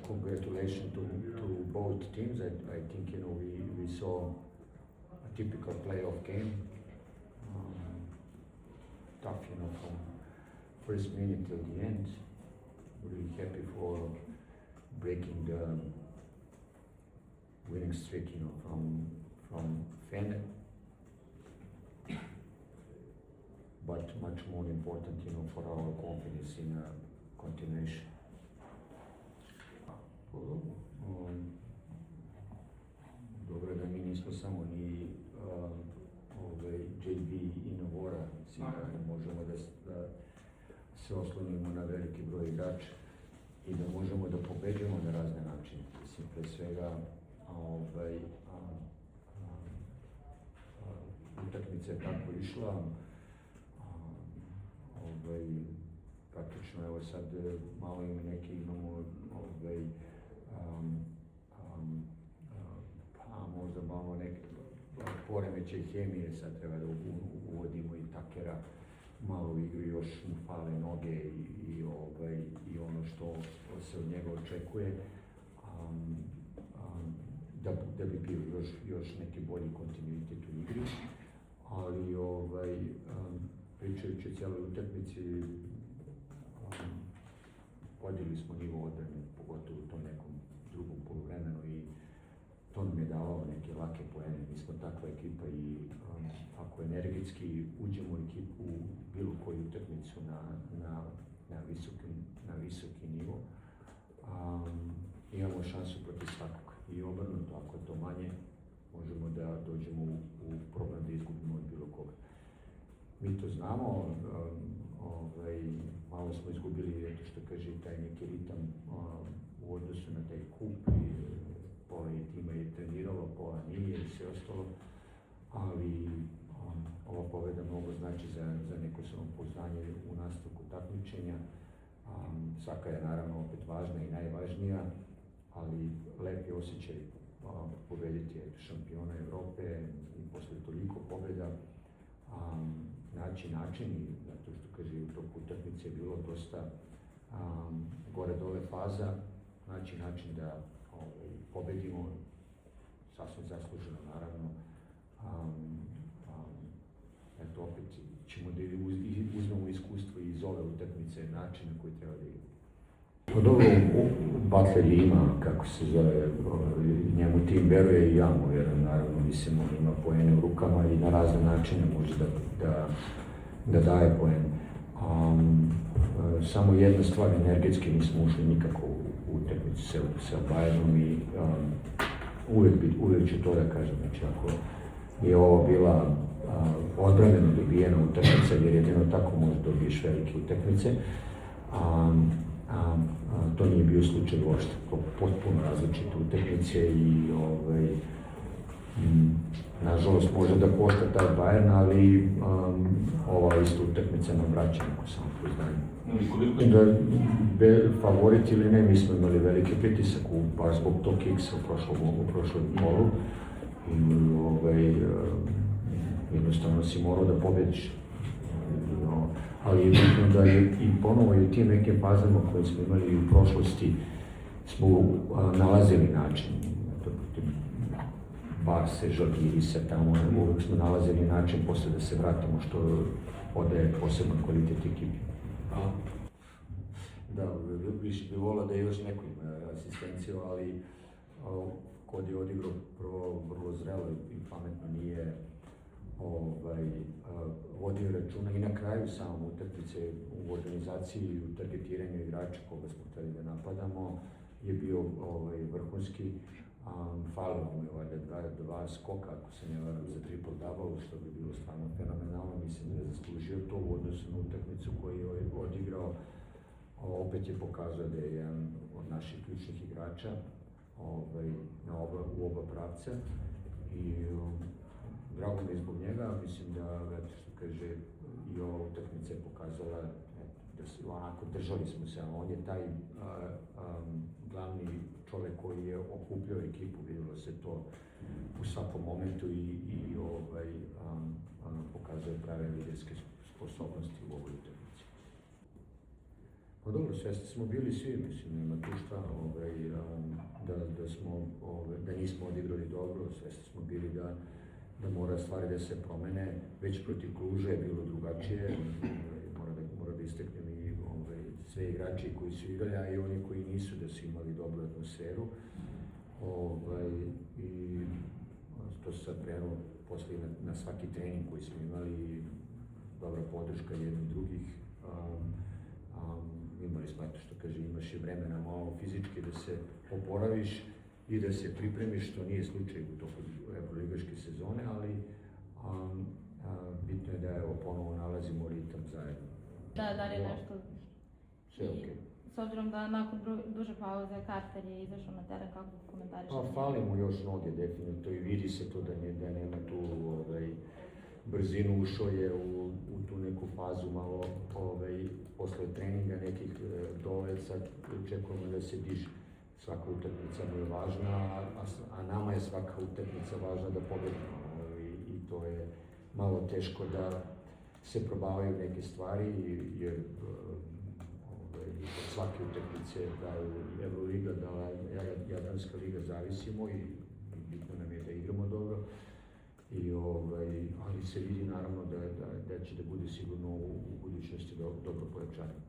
congratulations to both teams. I think we saw a typical playoff game. Tough, from first minute till the end. Really happy for breaking the winning streak, from Fener. But much more important, for our confidence in continuation. Dobro da mi nismo samo ni JB i Novora, da možemo da se oslonimo na veliki broj igrača i da možemo da pobeđujemo na razne načine. Mislim, pre svega, utakmica je tako išla. Praktično, evo sad malo imamo možda malo neke poremeće hemije, sad treba da uvodimo i Takera malo u igru, još mu fale noge i ono što se od njega očekuje, da bi bio još neki bolji kontinuitet u igri, ali pričajući o cijeloj utakmici, podigli smo nivo odbrane, pogotovo u tom nekom drugom poluvremenu, i to nam je davalo neke lake poene. Mi smo takva ekipa i ako energetski uđemo u ekipu u bilo koju utakmicu na visoki nivo, imamo šansu protiv svakog. I obrnuto, ako je to manje, možemo da dođemo u problem da izgubimo od bilo koga. Mi to znamo, malo smo izgubili, eto što kaže, taj neki ritam u odnosu na taj kup, i pola tima je treniralo, pola nije i sve ostalo, ali ova pobeda mnogo znači za neko samopouzdanje u nastavku takmičenja. Svaka je naravno opet važna i najvažnija, ali lep je osjećaj pobediti šampiona Evrope i posle toliko pobeda. Naći način, zato što kaže u toku utakmice je bilo dosta gore-dole faza, naći način da pobedimo, sasvim zasluženo naravno. Eto, opet ćemo da uzmemo iskustvo iz ove utakmice, način na koji treba da igramo. Od ovo Butler ima, kako se zove, njemu tim veruje i ja mu verujem, naravno, mislim, on ima poene u rukama i na razne načine može da daje poene. Samo jedna stvar, energetski nismo ušli nikako u utakmicu sa Bayernom i uvijek ću to da kažem, znači ako je ovo bila odbrambeno dobijena utakmica, jer jedino tako možeš dobiješ velike utakmice, to nije bio slučaj uopšte, potpuno različite utakmice i nažalost može da košta taj Bayern, ali ova ista utakmica nam vraća neko samopouzdanje. Favorit ili ne, mi smo imali veliki pritisak baš zbog tog kiksa u prošlom golu i jednostavno si morao da pobediš. Ali je bitno da je i ponovo i u tim nekim fazama koje smo imali u prošlosti smo nalazili način. Barse, Žalgirisa, tamo uvijek smo nalazili način posle da se vratimo, što odaje poseban kvalitet ekipi. Da, više bi volao da je još neko ima asistenciju, ali Kod je odigrao prvo vrlo zrelo i pametno, nije vodio računa i na kraju samo utakmice u organizaciji i u targetiranju igrača koga smo hteli da napadamo je bio vrhunski. Falilo mu je valjda dva skoka, ako se ne varam, za triple double, što bi bilo stvarno fenomenalno. Mislim da je zaslužio to u odnosu na utakmicu koju je odigrao. Opet je pokazao da je jedan od naših ključnih igrača u oba pravca i drago mi je zbog njega. Mislim da, što kaže, i ova utakmica je pokazala da se onako držali smo se, a on je taj glavni čovjek koji je okupljao ekipu, vidjelo se to u svakom momentu i pokazuje prave liderske sposobnosti u ovoj utakmici. Pa dobro, svesni smo bili svi, mislim, nema tu šta, da nismo odigrali dobro, svesni smo bili da mora stvari da se promene, već protiv Kluža je bilo drugačije, mora da istaknem i sve igrači koji su igrali, a i oni koji nisu, da su imali dobru atmosferu. I to se sad krenulo posle na svaki trening koji smo imali, dobra podrška jednih drugih. Imali smo, eto što kaže, imaš i vremena malo fizički da se oporaviš i da se pripremiš, što nije slučaj u toku evroligaške sezone, ali bitno je da ponovo nalazimo ritam zajedno. Da li je nešto? Sve okej. S obzirom da nakon duže pauze Carter je izašao na teren, kako komentariš? Pa fali mu još noge, definitivno, i vidi se to da nema tu brzinu, ušao je u tu neku fazu malo posle treninga nekih dole, sad očekujemo da se diže. Svaka utakmica mu je važna, a nama je svaka utakmica važna da pobedimo i to je malo teško da se probavaju neke stvari, jer od svake utakmice da je Evroliga, da Jadranska liga zavisimo i bitno nam je da igramo dobro. Ali se vidi naravno da će da bude sigurno u budućnosti dobro pojačanje.